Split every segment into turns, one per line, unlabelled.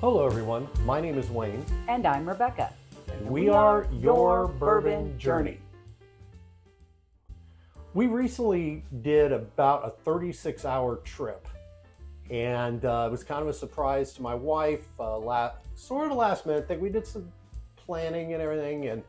Hello everyone, my name is Wayne.
And I'm Rebekah.
And we are your Bourbon Journey. We recently did about a 36-hour trip, and it was kind of a surprise to my wife, sort of last minute thing. We did some planning and everything and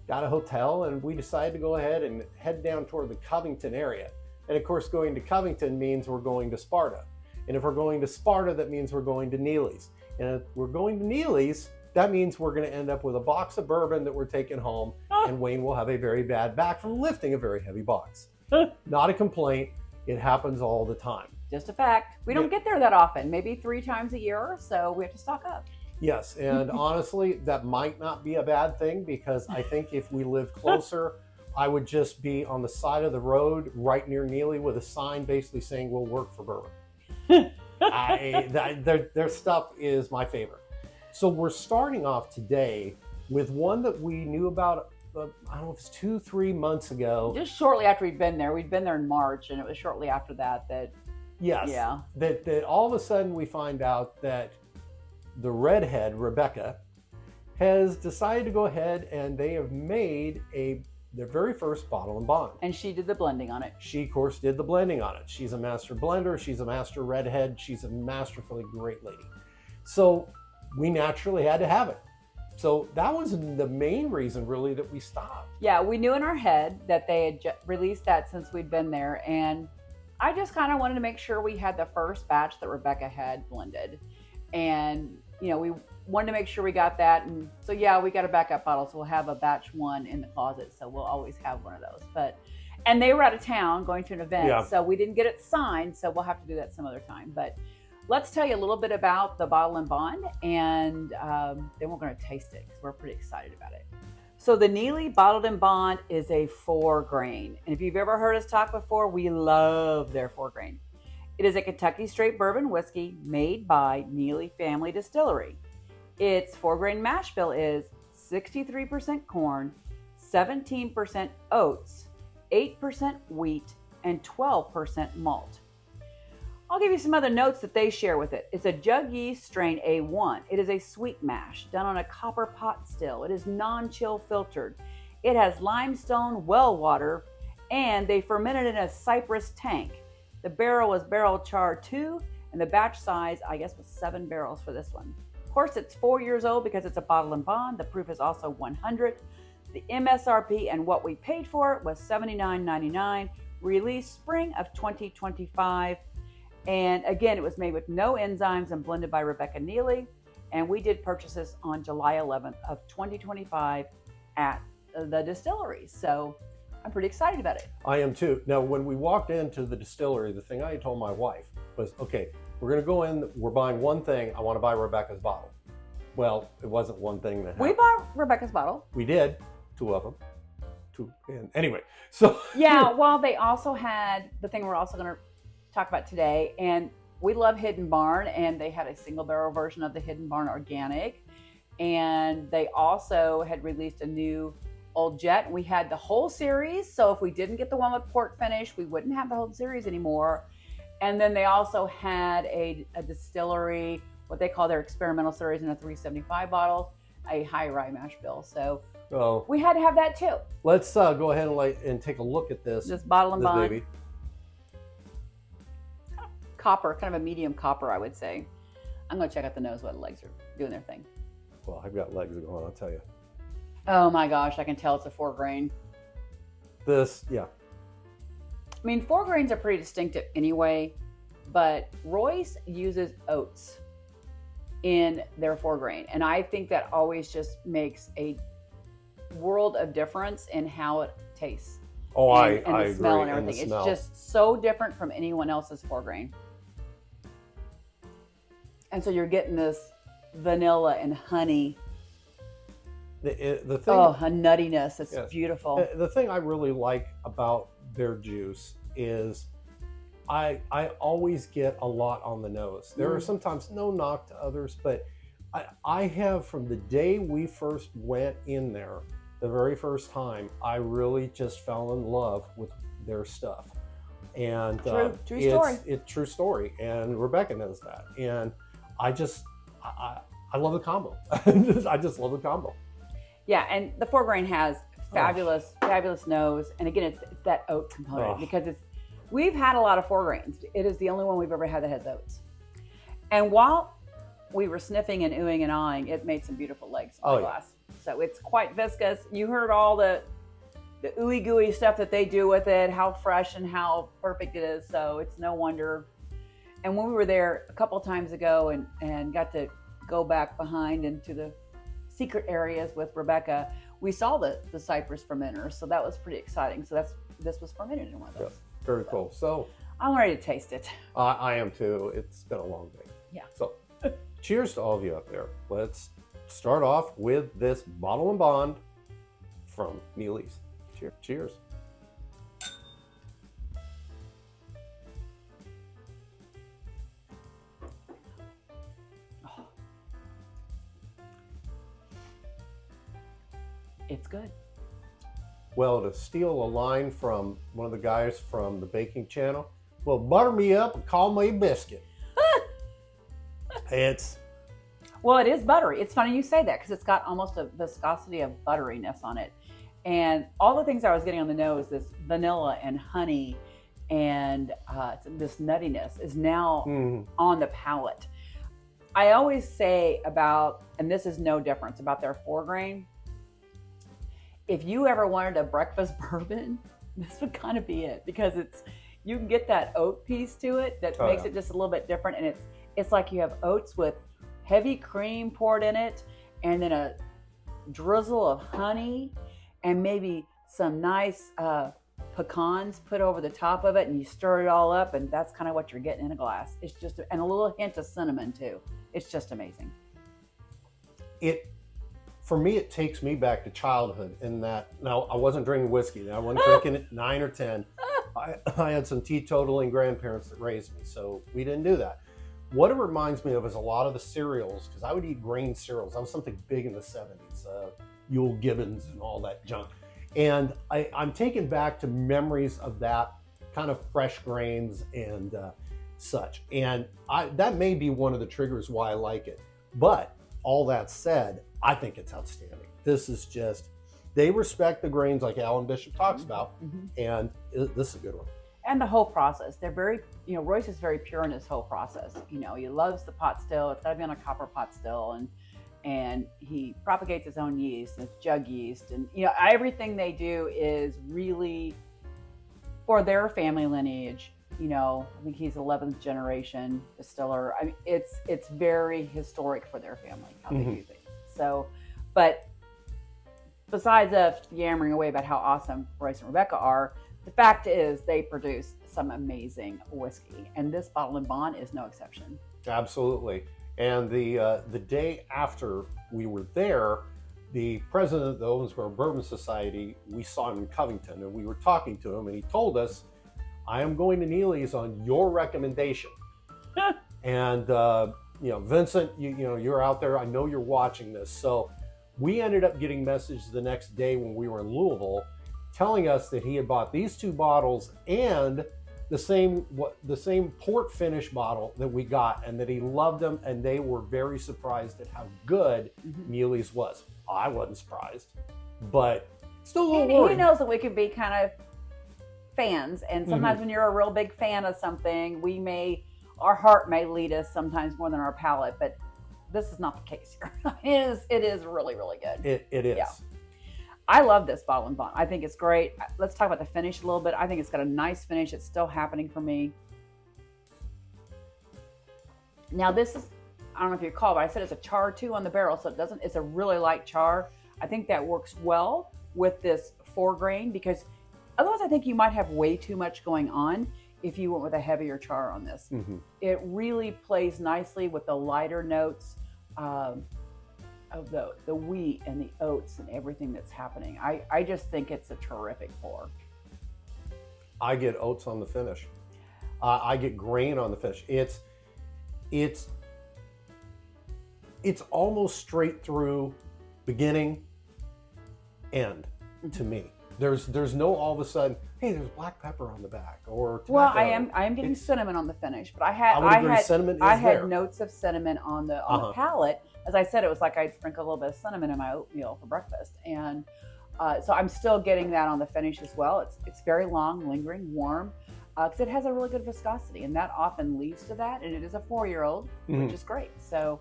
got a hotel, and we decided to go ahead and head down toward the Covington area. And of course, going to Covington means we're going to Sparta. And if we're going to Sparta, that means we're going to Neeley's. And if we're going to Neeley's, that means we're going to end up with a box of bourbon that we're taking home, and Wayne will have a very bad back from lifting a very heavy box. Not a complaint. It happens all the time.
Just a fact. We don't get there that often, maybe 3 times a year, so we have to stock up.
Yes, and honestly, that might not be a bad thing, because I think if we lived closer, I would just be on the side of the road right near Neeley with a sign basically saying we'll work for bourbon. Their stuff is my favorite. So we're starting off today with one that we knew about, I don't know if it's 2-3 months ago.
Just shortly after we'd been there. We'd been there in March, and it was shortly after that
Yes. Yeah. That all of a sudden we find out that the redhead, Rebekah, has decided to go ahead and they have made their very first bottle and bond.
And she did the blending on it.
She, of course, did the blending on it. She's a master blender. She's a master redhead. She's a masterfully great lady. So we naturally had to have it. So that was the main reason, really, that we stopped.
Yeah, we knew in our head that they had released that since we'd been there. And I just kind of wanted to make sure we had the first batch that Rebekah had blended. And, you know, we wanted to make sure we got that. And so, yeah, we got a backup bottle. So we'll have a batch 1 in the closet. So we'll always have one of those. And they were out of town going to an event. Yeah. So we didn't get it signed. So we'll have to do that some other time. But let's tell you a little bit about the bottle and bond. And then we're going to taste it because we're pretty excited about it. So the Neeley Bottled and Bond is a 4-grain. And if you've ever heard us talk before, we love their 4-grain. It is a Kentucky straight bourbon whiskey made by Neeley Family Distillery. Its 4-grain mash bill is 63% corn, 17% oats, 8% wheat, and 12% malt. I'll give you some other notes that they share with it. It's a jug yeast strain A1. It is a sweet mash done on a copper pot still. It is non-chill filtered. It has limestone well water, and they fermented in a cypress tank. The barrel was barrel char 2, and the batch size, I guess, was 7 barrels for this one. Of course, it's 4 years old because it's a bottle and bond. The proof is also 100. The MSRP and what we paid for it was $79.99. Released spring of 2025. And again, it was made with no enzymes and blended by Rebekah Neeley. And we did purchase this on July 11th of 2025 at the distillery. So I'm pretty excited about it.
I am too. Now, when we walked into the distillery, the thing I told my wife was, okay, we're going to go in, we're buying one thing. I want to buy Rebekah's bottle. Well, it wasn't one thing that happened.
We bought Rebekah's bottle.
We did. 2 of them. 2. And anyway, so.
Yeah, well, they also had the thing we're also going to talk about today, and we love Hidden Barn, and they had a single barrel version of the Hidden Barn Organic, and they also had released a new Old Jett. We had the whole series, so if we didn't get the one with port finish, we wouldn't have the whole series anymore. And then they also had a distillery, what they call their experimental series in a 375 bottle, a high rye mash bill. So we had to have that too.
Let's go ahead and take a look at this
bottle and bond.
Baby.
Copper, kind of a medium copper, I would say. I'm going to check out the nose while the legs are doing their thing.
Well, I've got legs going, I'll tell you.
Oh my gosh, I can tell it's a 4-grain.
Yeah.
I mean, 4 grains are pretty distinctive anyway, but Royce uses oats in their 4-grain. And I think that always just makes a world of difference in how it tastes.
Oh, I
the smell
agree.
And everything. It's just so different from anyone else's 4-grain. And so you're getting this vanilla and honey.
The thing,
a nuttiness. It's beautiful.
The thing I really like about their juice is I always get a lot on the nose. There are sometimes no knock to others, but I have, from the day we first went in there, the very first time, I really just fell in love with their stuff. And
true story.
It's true story, and Rebekah knows that. And I I love the combo. I just love the combo.
Yeah, and the 4-grain has fabulous nose, and again, it's that oat component because we've had a lot of 4-grains. It is the only one we've ever had that has oats. And while we were sniffing and oohing and ahhing, it made some beautiful legs on the glass. So it's quite viscous. You heard all the ooey gooey stuff that they do with it, how fresh and how perfect it is. So it's no wonder. And when we were there a couple times ago and got to go back behind into the secret areas with Rebekah, we saw the cypress fermenter. So that was pretty exciting. So this was fermented in one of those.
Yeah, very cool. So
I'm ready to taste it.
I am too. It's been a long day.
Yeah.
So cheers to all of you out there. Let's start off with this Bottle and Bond from Neeley's. Cheers.
Oh. It's good.
Well, to steal a line from one of the guys from the baking channel, well, butter me up and call me biscuit.
Well, it is buttery. It's funny you say that because it's got almost a viscosity of butteriness on it. And all the things I was getting on the nose, this vanilla and honey and this nuttiness is now on the palate. I always say about, and this is no difference, about their 4-grain. If you ever wanted a breakfast bourbon, this would kind of be it because you can get that oat piece to it that makes it just a little bit different. And it's like you have oats with heavy cream poured in it and then a drizzle of honey and maybe some nice pecans put over the top of it, and you stir it all up, and that's kind of what you're getting in a glass. It's just, and a little hint of cinnamon too. It's just amazing.
For me, it takes me back to childhood in that, now I wasn't drinking whiskey. I wasn't drinking it 9 or 10. I had some teetotaling grandparents that raised me, so we didn't do that. What it reminds me of is a lot of the cereals, because I would eat grain cereals. That was something big in the 70s, Yule Gibbons and all that junk. And I'm taken back to memories of that kind of fresh grains and such. And that may be one of the triggers why I like it. But all that said, I think it's outstanding. This is just, they respect the grains like Alan Bishop talks about, and this is a good one.
And the whole process. They're very, Royce is very pure in his whole process. He loves the pot still. It's got to be on a copper pot still. And he propagates his own yeast, and it's jug yeast. And, everything they do is really for their family lineage. I think he's 11th generation distiller. I mean, it's very historic for their family, how they do things. So, but besides us yammering away about how awesome Royce and Rebekah are, the fact is they produce some amazing whiskey, and this Bottle and Bond is no exception.
Absolutely. And the day after we were there, the president of the Owensboro Bourbon Society, we saw him in Covington, and we were talking to him, and he told us, I am going to Neeley's on your recommendation. And Vincent, you're out there. I know you're watching this. So we ended up getting messages the next day when we were in Louisville telling us that he had bought these 2 bottles and the same port finish bottle that we got, and that he loved them, and they were very surprised at how good Neeley's was. I wasn't surprised, but still a little worried.
He knows that we could be kind of fans, and sometimes when you're a real big fan of something, our heart may lead us sometimes more than our palate, but this is not the case here. It is really, really good.
It is.
Yeah. I love this Bottle and Bond. I think it's great. Let's talk about the finish a little bit. I think it's got a nice finish. It's still happening for me. Now this is, I don't know if you recall, but I said it's a char too on the barrel, so it's a really light char. I think that works well with this 4-grain, because otherwise I think you might have way too much going on if you went with a heavier char on this. It really plays nicely with the lighter notes of the wheat and the oats and everything that's happening. I just think it's a terrific pour.
I get oats on the finish. I get grain on the finish. It's almost straight through beginning end to me. There's no all of a sudden, hey, there's black pepper on the back or tobacco.
Well, I am getting cinnamon on the finish, but
cinnamon is
I had
there.
notes of cinnamon on the palate. As I said, it was like I'd sprinkle a little bit of cinnamon in my oatmeal for breakfast, and so I'm still getting that on the finish as well. It's very long, lingering, warm, because it has a really good viscosity, and that often leads to that. And it is a 4-year-old, which is great. So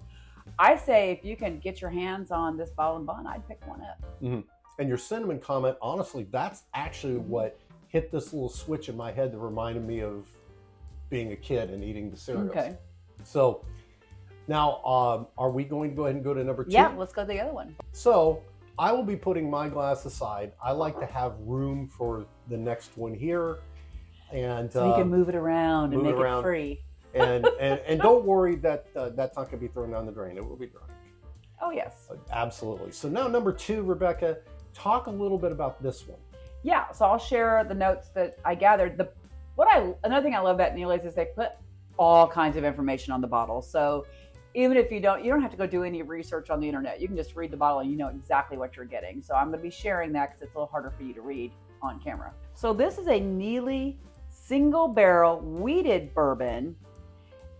I say if you can get your hands on this bottle and bond, I'd pick one up.
And your cinnamon comment, honestly, that's actually what hit this little switch in my head that reminded me of being a kid and eating the cereals.
Okay.
So now, are we going to go ahead and go to number 2?
Yeah, let's go to the other one.
So I will be putting my glass aside. I like to have room for the next one here. And
so you can move it around and make it free.
and don't worry that that's not going to be thrown down the drain. It will be dry.
Oh, yes.
Absolutely. So now number 2, Rebekah, talk a little bit about this one.
Yeah, so I'll share the notes that I gathered. Another thing I love about Neeley's is they put all kinds of information on the bottle. So even if you don't have to go do any research on the internet. You can just read the bottle and you know exactly what you're getting. So I'm going to be sharing that because it's a little harder for you to read on camera. So this is a Neeley single barrel wheated bourbon.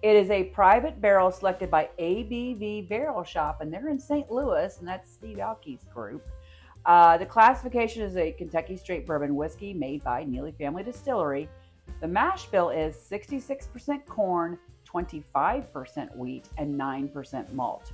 It is a private barrel selected by ABV Barrel Shop, and they're in St. Louis, and that's Steve Alke's group. The classification is a Kentucky straight bourbon whiskey made by Neeley Family Distillery. The mash bill is 66% corn, 25% wheat, and 9% malt.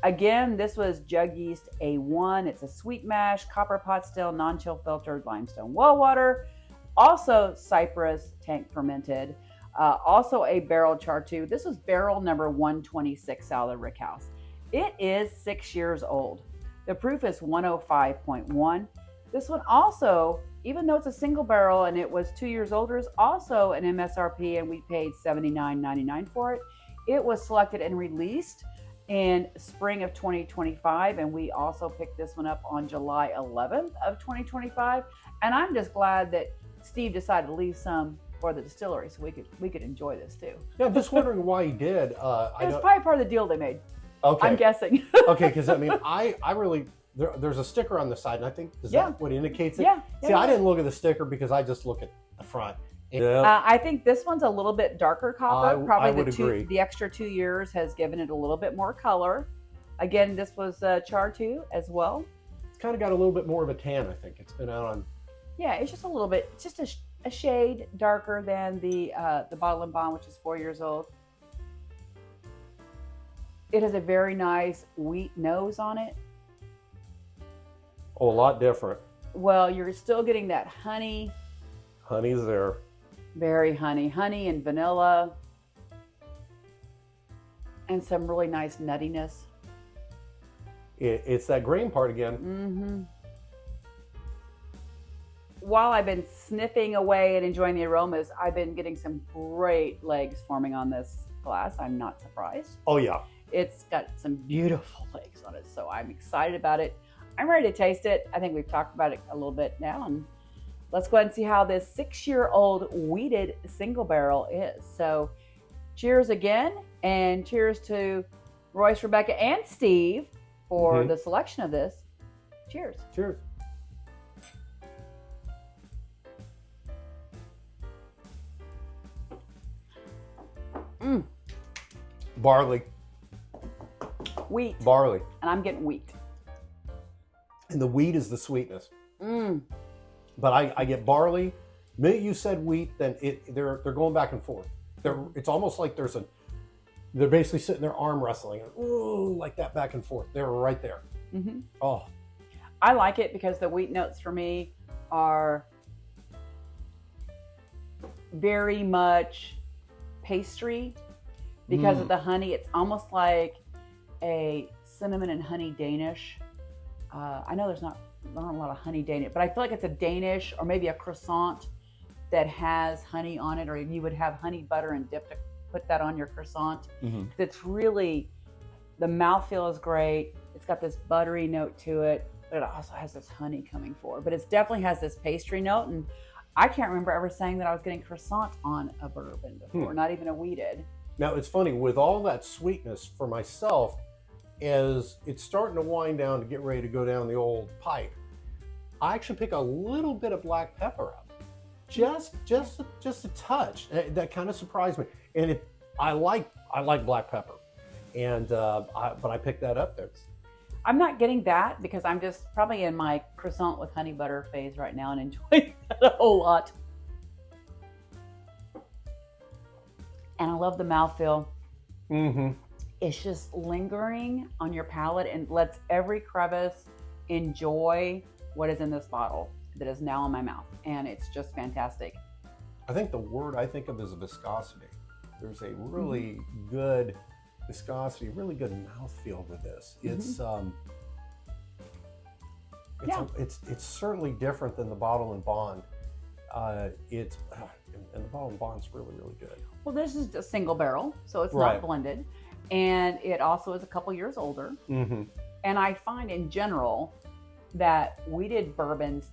Again, this was jug yeast A1. It's a sweet mash, copper pot still, non-chill filtered limestone well water. Also cypress tank fermented. Also a barrel char 2. This was barrel number 126 out of the Rick House. It is 6 years old. The proof is 105.1. This one also, even though it's a single barrel and it was 2 years older, is also an MSRP, and we paid $79.99 for it. It was selected and released in spring of 2025, and we also picked this one up on July 11th of 2025. And I'm just glad that Steve decided to leave some for the distillery so we could enjoy this too.
Yeah, I'm just wondering why he did.
It was probably part of the deal they made.
Okay.
I'm guessing.
Okay, because I mean, I really, there's a sticker on the side, and I think, is that what indicates it?
Yeah.
See, I didn't look at the sticker because I just look at the front.
I think this one's a little bit darker copper.
I would agree.
The extra 2 years has given it a little bit more color. Again, this was char 2 as well.
It's kind of got a little bit more of a tan, I think. It's been out on.
Yeah, it's just a little bit, just a shade darker than the Bottle and Bond, which is 4 years old. It has a very nice wheat nose on it.
Oh, a lot different.
Well, you're still getting that honey.
Honey's there.
Very honey and vanilla. And some really nice nuttiness.
It's that grain part again.
Mm-hmm. While I've been sniffing away and enjoying the aromas, I've been getting some great legs forming on this glass. I'm not surprised.
Oh, yeah.
It's got some beautiful legs on it, so I'm excited about it. I'm ready to taste it. I think we've talked about it a little bit now, and let's go ahead and see how this 6-year-old wheated single barrel is. So cheers again, and cheers to Royce, Rebekah, and Steve for the selection of this. Cheers.
Cheers. Barley.
Wheat.
Barley.
And I'm getting wheat.
And the wheat is the sweetness. But I get barley. The minute you said wheat, then they're going back and forth. It's almost like they're basically sitting there arm wrestling, like that back and forth. They're right there.
Mm-hmm.
Oh,
I like it because the wheat notes for me are very much pastry. Because of the honey, it's almost like a cinnamon and honey Danish. I know there's not a lot of honey Danish, but I feel like it's a Danish or maybe a croissant that has honey on it, or you would have honey butter and dip to put that on your croissant. It's really, the mouthfeel is great. It's got this buttery note to it, but it also has this honey coming forward. But it definitely has this pastry note, and I can't remember ever saying that I was getting croissant on a bourbon before, not even a wheated.
Now, it's funny, with all that sweetness for myself, as it's starting to wind down to get ready to go down the old pipe, I actually pick a little bit of black pepper up, just a touch. That kind of surprised me. And I like black pepper, and but I picked that up there.
I'm not getting that because I'm just probably in my croissant with honey butter phase right now and enjoying that a whole lot. And I love the mouthfeel.
Mm-hmm.
It's just lingering on your palate and lets every crevice enjoy what is in this bottle that is now in my mouth. And it's just fantastic.
I think the word I think of is viscosity. There's a really good viscosity, really good mouthfeel with this. It's it's certainly different than the Bottle and Bond. And the Bottle and Bond's really good.
Well, this is a single barrel, so it's
Right.
not blended, and it also is a couple years older.
Mm-hmm.
And I find in general that wheated bourbons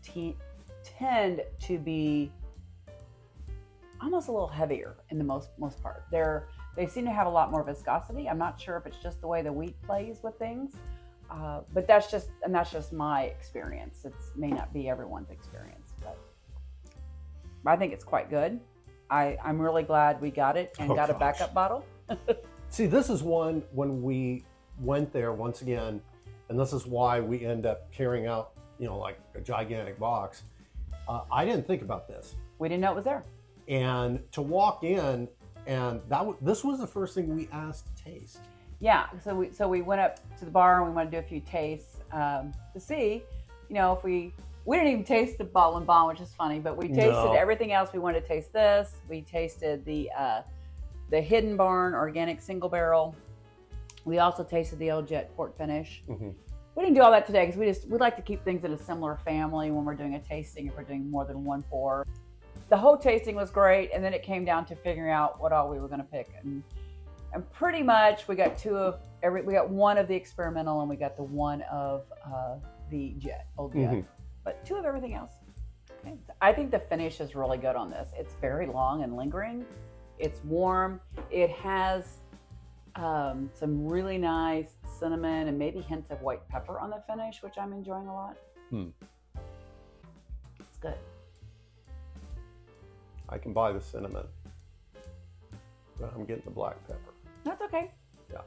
tend to be almost a little heavier in the most part. They seem to have a lot more viscosity. I'm not sure if it's just the way the wheat plays with things, but that's just my experience. It may not be everyone's experience, but I think it's quite good. I'm really glad we got it and got a backup bottle.
See, this is one when we went there once again, and this is why we end up carrying out, like a gigantic box. I didn't think about this.
We didn't know it was there.
And to walk in, and this was the first thing we asked to taste.
Yeah, so we went up to the bar and we wanted to do a few tastes to see, if we didn't even taste the Bottle and Bond, which is funny, but we tasted everything else. We wanted to taste this. We tasted the Hidden Barn Organic Single Barrel. We also tasted the Old Jett Port Finish. Mm-hmm. We didn't do all that today because we like to keep things in a similar family when we're doing a tasting, if we're doing more than one pour. The whole tasting was great, and then it came down to figuring out what all we were going to pick. And pretty much we got we got one of the experimental and we got the one of the Jett, Old Jett. Mm-hmm. But two of everything else. Okay. I think the finish is really good on this. It's very long and lingering. It's warm. It has some really nice cinnamon and maybe hints of white pepper on the finish, which I'm enjoying a lot. It's good.
I can buy the cinnamon, but I'm getting the black pepper.
That's okay.
Yeah.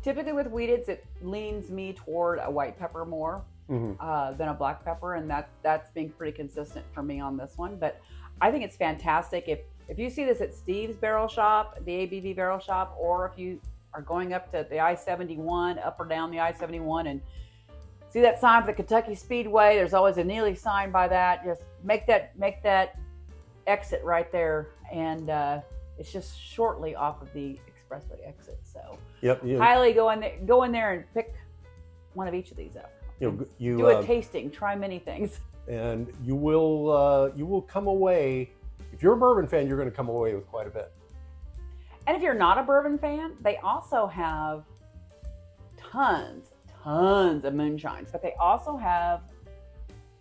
Typically with wheateds, it leans me toward a white pepper more than a black pepper, and that's being pretty consistent for me on this one. But I think it's fantastic. If you see this at Steve's Barrel Shop, the ABV Barrel Shop, or if you are going up to the I-71, up or down the I-71, and see that sign for the Kentucky Speedway, there's always a Neeley sign by that. Just make that exit right there, and it's just shortly off of the expressway exit. So highly go in there and pick one of each of these up. You do a tasting, try many things,
and you will come away. If you're a bourbon fan, you're going to come away with quite a bit.
And if you're not a bourbon fan, they also have tons of moonshines, but they also have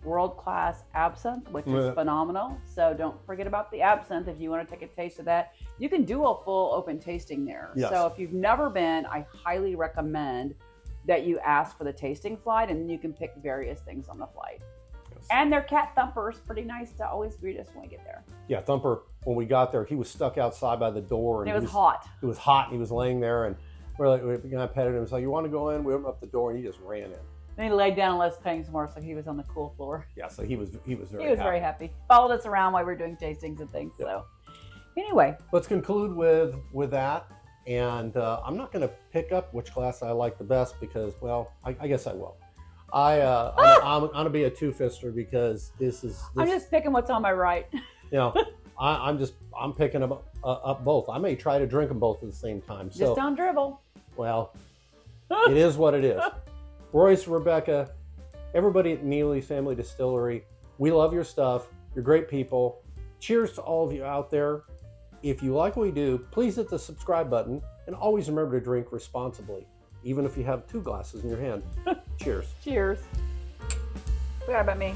world-class absinthe, which is phenomenal. So don't forget about the absinthe if you want to take a taste of that. You can do a full open tasting there. Yes. So if you've never been, I highly recommend that you ask for the tasting flight, and then you can pick various things on the flight. Yes. And their cat Thumper is pretty nice to always greet us when we get there. Yeah,
Thumper, when we got there, he was stuck outside by the door.
And it was hot.
It was hot, and he was laying there, and we petted him. It's like, you want to go in? We opened up the door, and he just ran in.
Then he laid down and let us paying some more, so he was on the cool floor.
Yeah, so he was
very happy. Followed us around while we were doing tastings and things. Yep. So anyway,
let's conclude with that. And I'm not going to pick up which glass I like the best because, well, I guess I will. I'm going to be a two-fister because I'm
just picking what's on my right.
I'm picking up both. I may try to drink them both at the same time.
Just don't dribble.
Well, it is what it is. Royce, Rebekah, everybody at Neeley Family Distillery, we love your stuff. You're great people. Cheers to all of you out there. If you like what we do, please hit the subscribe button and always remember to drink responsibly, even if you have 2 glasses in your hand. Cheers.
Cheers. Forgot about me.